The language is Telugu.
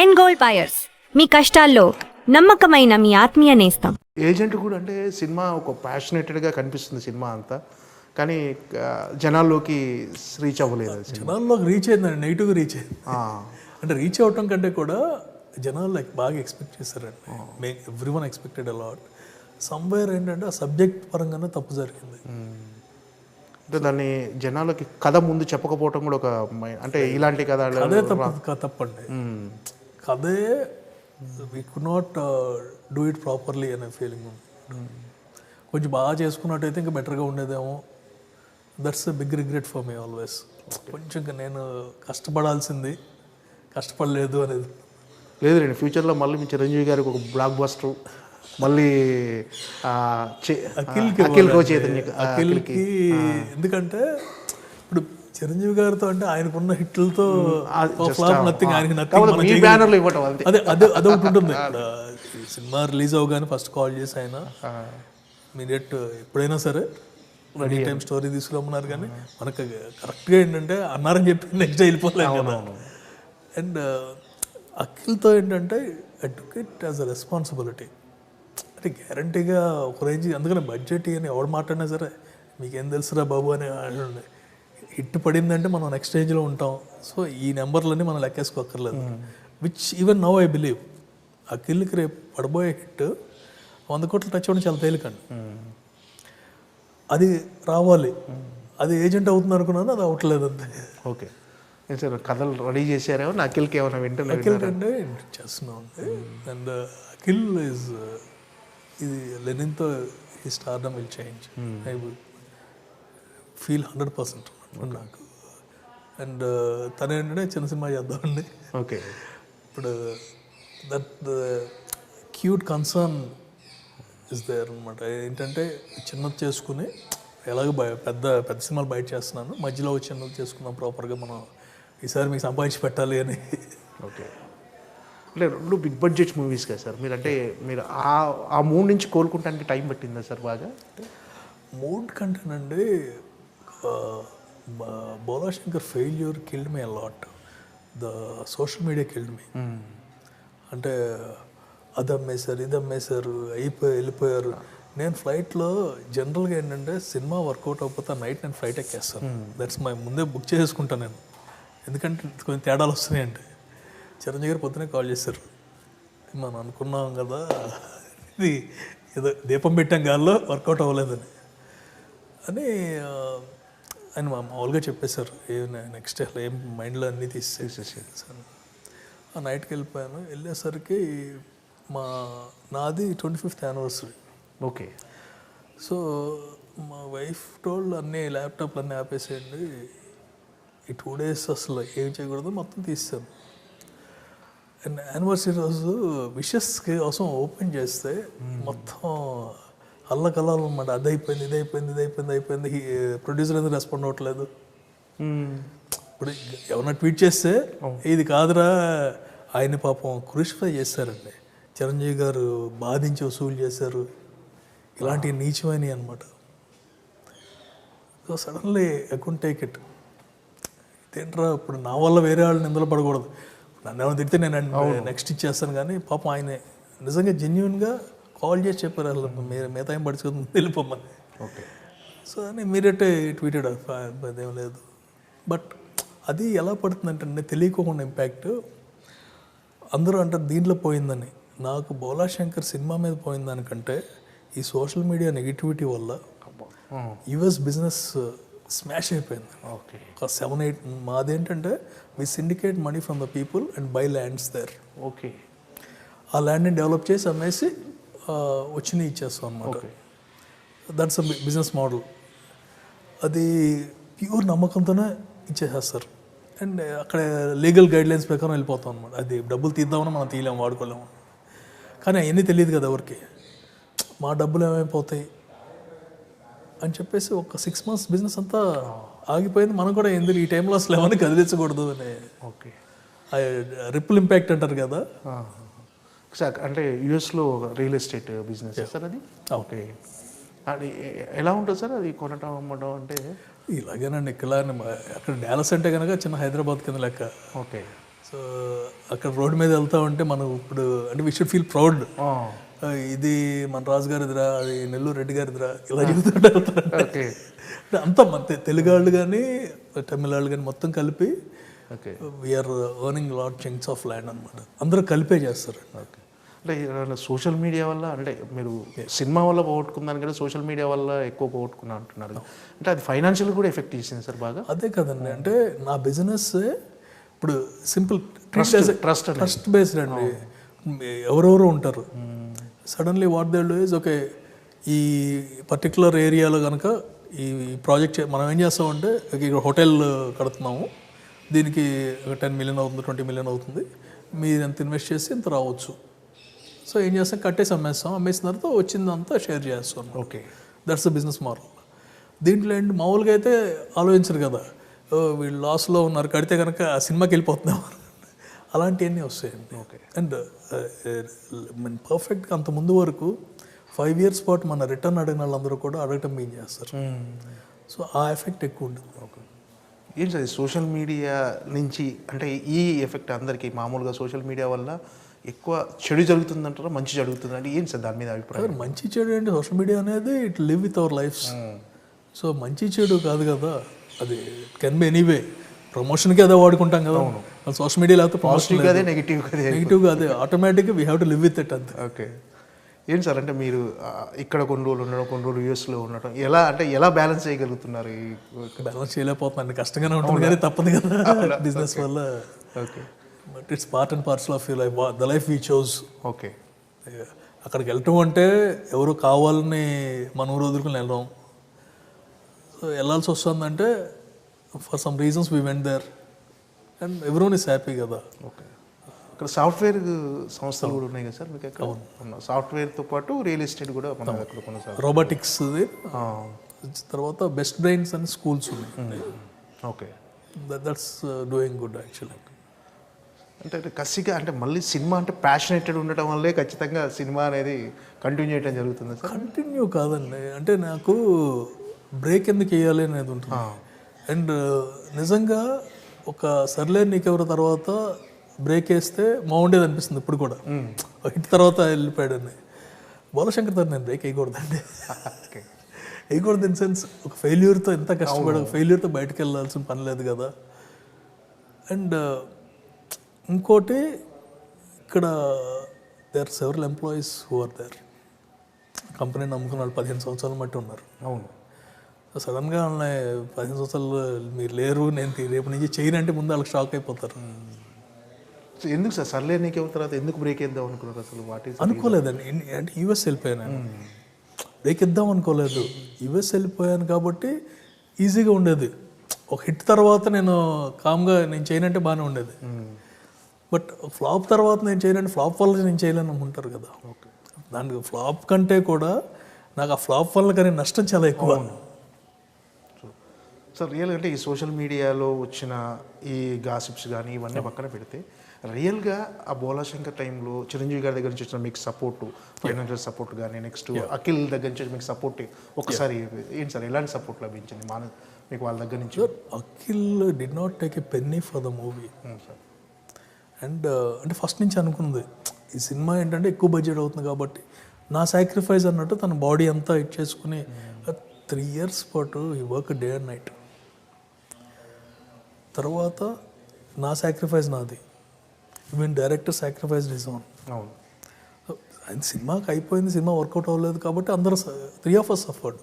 ఎండ్ గోల్డ్ బయర్స్, మీ కష్టాల్లో నమ్మకమైన మీ ఆత్మీయ నేస్తం. ఏజెంట్ కూడా అంటే సినిమా ఒక ప్యాషనేటెడ్గా కనిపిస్తుంది సినిమా అంతా, కానీ జనాల్లోకి రీచ్ అవ్వలేదు అది సినిమా. జనాల్లోకి రీచ్ అయిందండి, నెగిటివ్గా రీచ్ అయింది. అంటే రీచ్ అవ్వటం కంటే కూడా జనాలు లైక్ బాగా ఎక్స్పెక్ట్ చేశారండి. Everyone expected a lot. Somewhere ఏంటంటే ఆ సబ్జెక్ట్ పరంగానే తప్పు జరిగింది. అంటే దాన్ని జనాలకి కథ ముందు చెప్పకపోవటం కూడా ఒక అంటే ఇలాంటి కథ అదే తప్పండి. కథే we could not do it properly అనే ఫీలింగ్ ఉంది. కొంచెం బాగా చేసుకున్నట్టయితే ఇంకా బెటర్గా ఉండేదేమో. That's a big regret for me always. కొంచెం ఇంకా నేను కష్టపడాల్సింది కష్టపడలేదు అనేది. లేదు రండి, ఫ్యూచర్లో మళ్ళీ మీ చిరంజీవి గారికి ఒక బ్లాక్ బస్టర్ మళ్ళీ అఖిల్కి. ఎందుకంటే ఇప్పుడు చిరంజీవి గారితో అంటే ఆయనకున్న హిట్లతో అదే అదే అదొకటి ఉంటుంది. సినిమా రిలీజ్ అవగానే ఫస్ట్ కాల్ చేసి ఆయన ఇమీడియట్ ఎప్పుడైనా సరే రెడీ టైం స్టోరీ తీసుకురమ్మన్నారు. కానీ మనకు కరెక్ట్గా ఏంటంటే అన్నారని చెప్పి నెక్స్ట్ డే వెళ్ళిపోలేదు కదా. అండ్ అఖిల్తో ఏంటంటే I took it as a responsibility. అంటే గ్యారంటీగా ఒక రేంజ్, అందుకని బడ్జెట్ అని ఎవడు మాట్లాడినా సరే మీకేం తెలుసురా బాబు అని అంటుండే. హిట్ పడిందంటే మనం నెక్స్ట్ రేంజ్లో ఉంటాం. సో ఈ నెంబర్లన్నీ మనం లెక్కేసుకోక్కర్లేదు. Which even now I believe అఖిల్కి రేపు పడబోయే హిట్ 100 కోట్లు టచ్ అవ్వడం చాలా తేలికండి. అది రావాలి. అది ఏజెంట్ అవుతుంది అనుకున్నాను, అది అవ్వట్లేదు అంతే. ఓకే సార్, కథలు రెడీ చేశారేమో. అఖిల్కి ఏమైనా వింటలేదు? అఖిల్ కంటే చేస్తున్నాం అండి. అండ్ అఖిల్ ఈజ్ ఇది లెనిన్తో ఈ stardom will change. I will feel 100% నాకు. అండ్ తను ఏంటంటే చిన్న సినిమా చేద్దామండి. ఓకే, ఇప్పుడు that the cute concern is there అనమాట. ఏంటంటే చిన్నది చేసుకుని ఎలాగో పెద్ద పెద్ద సినిమాలు బయట చేస్తున్నాను, మధ్యలో చిన్నది చేసుకున్నాం ప్రాపర్గా మనం ఈసారి మీకు సంపాదించి పెట్టాలి అని. ఓకే, అంటే 2 బిగ్ బడ్జెట్ మూవీస్ కదా సార్. మీరు ఆ మూడ్ నుంచి కోలుకుంటానికి టైం పట్టిందా సార్ బాగా? Mood కంటేనండి, Bhola Shankar failure killed me a lot. The social media killed మీ. అంటే అది అమ్మేశారు, ఇది అమ్మేశారు, వెళ్ళిపోయారు. నేను ఫ్లైట్లో జనరల్గా ఏంటంటే సినిమా వర్కౌట్ అవ్వకపోతే నైట్ నేను ఫ్లైట్ ఎక్కేస్తాను. దట్స్ మై ముందే బుక్ చేసుకుంటాను నేను. ఎందుకంటే కొంచెం తేడాలు వస్తున్నాయంటే. చిరంజీవి గారు పొద్దునే కాల్ చేశారు, మనం అనుకున్నాం కదా ఇది ఏదో దీపం పెట్టాం గాల్లో వర్కౌట్ అవ్వలేదని అని ఆయన మామూలుగా చెప్పేశారు. నెక్స్ట్ ఏం మైండ్లో అన్నీ తీసేసాను. ఆ నైట్కి వెళ్ళిపోయాను. వెళ్ళేసరికి నాది 25th యానివర్సరీ. ఓకే, సో మా వైఫ్ టోల్డ్ అన్నీ ల్యాప్టాప్లు అన్నీ ఆపేసేయండి, ఈ 2 days అసలు ఏం చేయకూడదు, మొత్తం తీస్తాను. అండ్ యానివర్సరీ రోజు విషెస్ కోసం ఓపెన్ చేస్తే మొత్తం అల్లకల్లాలు అనమాట. అది అయిపోయింది, ఇది అయిపోయింది, ఇది అయిపోయింది, అయిపోయింది. ప్రొడ్యూసర్ ఎందుకు రెస్పాండ్ అవ్వట్లేదు. ఇప్పుడు ఎవరన్నా ట్వీట్ చేస్తే ఇది కాదురా, ఆయన పాపం క్రూసిఫై చేశారండి. చిరంజీవి గారు బాధించి వసూలు చేశారు, ఇలాంటి నీచమైనవి అనమాట. So suddenly I couldn't take it. ఇదేంట్రా, ఇప్పుడు నా వల్ల వేరే వాళ్ళు నిందలు పడకూడదు. నన్ను ఏమైనా తిడితే నేను నెక్స్ట్ ఇచ్చేస్తాను. కానీ పాపం ఆయన నిజంగా జెన్యున్గా కాల్ చేసి చెప్పారు, అసలు మీరు మిగతా ఏం పడుచుకుంది వెళ్ళిపోమ్మని. ఓకే, సో అని మీరైతే ట్వీటెడ్ అదేం లేదు. బట్ అది ఎలా పడుతుందంటే తెలియకోకుండా ఇంపాక్ట్ అందరూ అంటారు దీంట్లో పోయిందని. నాకు బోలాశంకర్ సినిమా మీద పోయిన దానికంటే ఈ సోషల్ మీడియా నెగిటివిటీ వల్ల యుఎస్ బిజినెస్ స్మాష్ అయిపోయింది. ఓకే, ఒక 7-8 మాదేంటంటే we syndicate money from the people and buy lands there. Okay, ఆ ల్యాండ్ని డెవలప్ చేసి అమ్మేసి వచ్చినవి ఇచ్చేస్తాం అన్నమాట. That's a business model. అది ప్యూర్ నమ్మకంతోనే ఇచ్చేసేస్తారు. అండ్ అక్కడ లీగల్ గైడ్లైన్స్ ప్రకారం వెళ్ళిపోతాం అనమాట. అది డబ్బులు తీద్దామని మనం తీయలేము, వాడుకోలేము. కానీ అవన్నీ తెలియదు కదా ఎవరికి. మా డబ్బులు ఏమైపోతాయి అని చెప్పేసి ఒక 6 months బిజినెస్ అంతా ఆగిపోయింది. మనం కూడా ఎందుకు ఈ టైంలో అసలు ఏమని కదిలించకూడదు అని. ఓకే, రిపుల్ ఇంపాక్ట్ అంటారు కదా. సార్ అంటే యూఎస్లో రియల్ ఎస్టేట్ బిజినెస్ సార్ అది. ఓకే, అది ఎలా ఉంటుంది సార్ అది కొనటం అమ్మటం అంటే? ఇలాగేనండి. ఇక్కడ అక్కడ డాలస్ అంటే కనుక చిన్న హైదరాబాద్ కింద లెక్క. ఓకే, సో అక్కడ రోడ్డు మీద వెళ్తా ఉంటే మనం ఇప్పుడు అంటే వీ షుడ్ ఫీల్ ప్రౌడ్. ఇది మన రాజు గారిదిరా, అది నెల్లూరు రెడ్డి గారిదిరా, ఇలా చెబుతుంటారు. ఓకే. అంతా మన తెలుగు వాళ్ళు కానీ తమిళ వాళ్ళు కానీ మొత్తం కలిపి okay. We are earning lot chunks of land అనమాట. అందరూ కలిపే చేస్తారు. ఓకే. అంటే సోషల్ మీడియా వల్ల అంటే మీరు సినిమా వల్ల పోగొట్టుకున్నాను కదా, సోషల్ మీడియా వల్ల ఎక్కువ పోగొట్టుకున్నా అంటున్నారు. అంటే అది ఫైనాన్షియల్ కూడా ఎఫెక్ట్ చేసింది సార్ బాగా? అదే కదండి, అంటే నా బిజినెస్ ఇప్పుడు సింపుల్ ట్రస్ట్ బేస్డ్ అండి. ఎవరెవరు ఉంటారు, suddenly what they do is okay ఈ పర్టికులర్ ఏరియాలో కనుక ఈ ప్రాజెక్ట్ మనం ఏం చేస్తామంటే ఇక్కడ హోటల్ కడుతున్నాము, దీనికి 10 million అవుతుంది, 20 million అవుతుంది, మీరు ఎంత ఇన్వెస్ట్ చేసి ఇంత రావచ్చు. సో ఏం చేస్తాం, కట్టేసి అమ్మేస్తాం, అమ్మేసిన తర్వాత వచ్చిందంతా షేర్ చేస్తాం. Okay. That's the business model. దీంట్లో ఏంటి మామూలుగా అయితే ఆలోచించరు కదా, వీళ్ళు లాస్లో ఉన్నారు కడితే కనుక ఆ సినిమాకి వెళ్ళిపోతున్నాం, అలాంటివన్నీ వస్తాయండి. ఓకే. అండ్ పర్ఫెక్ట్గా అంత ముందు వరకు 5 years పాటు మన రిటర్న్ అడిగిన వాళ్ళందరూ కూడా అడగటం ఏం చేస్తారు. సో ఆ ఎఫెక్ట్ ఎక్కువ ఉంటుంది. ఓకే. ఏం సార్ సోషల్ మీడియా నుంచి అంటే ఈ ఎఫెక్ట్ అందరికీ మామూలుగా సోషల్ మీడియా వల్ల ఎక్కువ చెడు జరుగుతుందంటారా, మంచి జరుగుతుంది అంటే ఏం సార్ దాని మీద అభిప్రాయం? మంచి చెడు అంటే సోషల్ మీడియా అనేది it live with our lifes. So మంచి చెడు కాదు కదా, అది కెన్ బి ఎనీవే. ప్రమోషన్కి అదే వాడుకుంటాం కదా, సోషల్ మీడియా లేకపోతే పాజిటివ్ అదే నెగిటివ్ అదే ఆటోమేటిక్గా we have to live with it అంతే. ఓకే. ఏంటి సార్ అంటే మీరు ఇక్కడ కొన్ని రోజులు ఉండడం, కొన్ని రోజులు యూఎస్లో ఉండటం, ఎలా బ్యాలెన్స్ చేయగలుగుతున్నారు? బ్యాలెన్స్ చేయలేకపోతున్నాను, కష్టంగానే ఉంటుంది కానీ తప్పదు కదా బిజినెస్ వల్ల. Okay. But it's part and parcel of your life, the life we chose. Okay. అక్కడికి వెళ్ళటం అంటే ఎవరు కావాలని మన ఊరు వదులుకుని వెళ్ళడం. సో వెళ్ళాల్సి వస్తుందంటే for some reasons we went there and everyone is happy కదా. ఓకే. ఇక్కడ సాఫ్ట్వేర్ సంస్థలు కూడా ఉన్నాయి కదా సార్ మీకు? ఎక్కడ సాఫ్ట్వేర్తో పాటు రియల్ ఎస్టేట్ కూడా మనం ఎక్కడ కొనసాగు, రోబోటిక్స్, తర్వాత బెస్ట్ బ్రెయిన్స్ అండ్ స్కూల్స్ ఉన్నాయి. Okay. That's doing good actually. అంటే కసిగా అంటే మళ్ళీ సినిమా అంటే ప్యాషనేటెడ్ ఉండటం వల్లే ఖచ్చితంగా సినిమా అనేది కంటిన్యూ చేయడం జరుగుతుంది సార్? కంటిన్యూ కాదండి, అంటే నాకు బ్రేక్ ఎందుకు వేయాలి అనేది ఉంటుంది. అండ్ నిజంగా ఒక సర్లే నీకెవరి తర్వాత బ్రేక్ వేస్తే బాగుండేది అనిపిస్తుంది ఇప్పుడు కూడా. హిట్ తర్వాత వెళ్ళిపోయాడని బోలశంకర్ సార్ నేను బ్రేక్ వేయకూడదండి. వేయకూడదు ఇన్ సెన్స్ ఒక ఫెయిల్యూర్తో ఎంత కష్టపడి ఒక ఫెయిల్యూర్తో బయటకు వెళ్ళాల్సిన పని లేదు కదా. అండ్ ఇంకోటి ఇక్కడ there are several employees who are there. Company నమ్ముకున్న వాళ్ళు 15 సంవత్సరాలు మట్టి ఉన్నారు. అవును. సడన్గా వాళ్ళని 15 సంవత్సరాలు మీరు లేరు, నేను రేపు నుంచి చేయనంటే ముందు వాళ్ళకి షాక్ అయిపోతారు. ఎందుకు సార్ సర్లే నీకు తర్వాత ఎందుకు బ్రేక్ వేద్దాం అనుకున్నారు అసలు? అనుకోలేదండి, అంటే యూఎస్ వెళ్ళిపోయాను, బ్రేక్ ఇద్దాం అనుకోలేదు. యూఎస్ వెళ్ళిపోయాను కాబట్టి ఈజీగా ఉండేది. ఒక హిట్ తర్వాత నేను కామ్గా నేను చేయనంటే బాగానే ఉండేది. బట్ ఫ్లాప్ తర్వాత నేను చేయనంటే ఫ్లాప్ వల్ల నేను చేయలేను అనుకుంటారు కదా. దానికి ఫ్లాప్ కంటే కూడా నాకు ఆ ఫ్లాప్ వల్ల కానీ నష్టం చాలా ఎక్కువ. సార్ రియల్గా అంటే ఈ సోషల్ మీడియాలో వచ్చిన ఈ గాసిప్స్ కానీ ఇవన్నీ పక్కన పెడితే రియల్గా ఆ బోలాశంకర్ టైంలో చిరంజీవి గారి దగ్గర నుంచి వచ్చిన మీకు సపోర్టు, ఫైనాన్షియల్ సపోర్ట్ కానీ, నెక్స్ట్ అఖిల్ దగ్గర నుంచి మీకు సపోర్ట్ ఒకసారి ఏంటి సార్ ఎలాంటి సపోర్ట్ లభించింది మీకు వాళ్ళ దగ్గర నుంచి? Akhil did not take a Penney for the movie sir. And అంటే ఫస్ట్ నుంచి అనుకుంది ఈ సినిమా ఏంటంటే ఎక్కువ బడ్జెట్ అవుతుంది కాబట్టి నా సాక్రిఫైస్ అన్నట్టు తన బాడీ అంతా ఇట్ చేసుకుని 3 years పాటు ఈ వర్క్ డే అండ్ నైట్. తర్వాత నా సాక్రిఫైస్ నాది, even director sacrifice his own. అవును. ఆయన సినిమాకి అయిపోయింది, సినిమా వర్కౌట్ అవ్వలేదు కాబట్టి అందరూ 3 of us సఫర్డ్.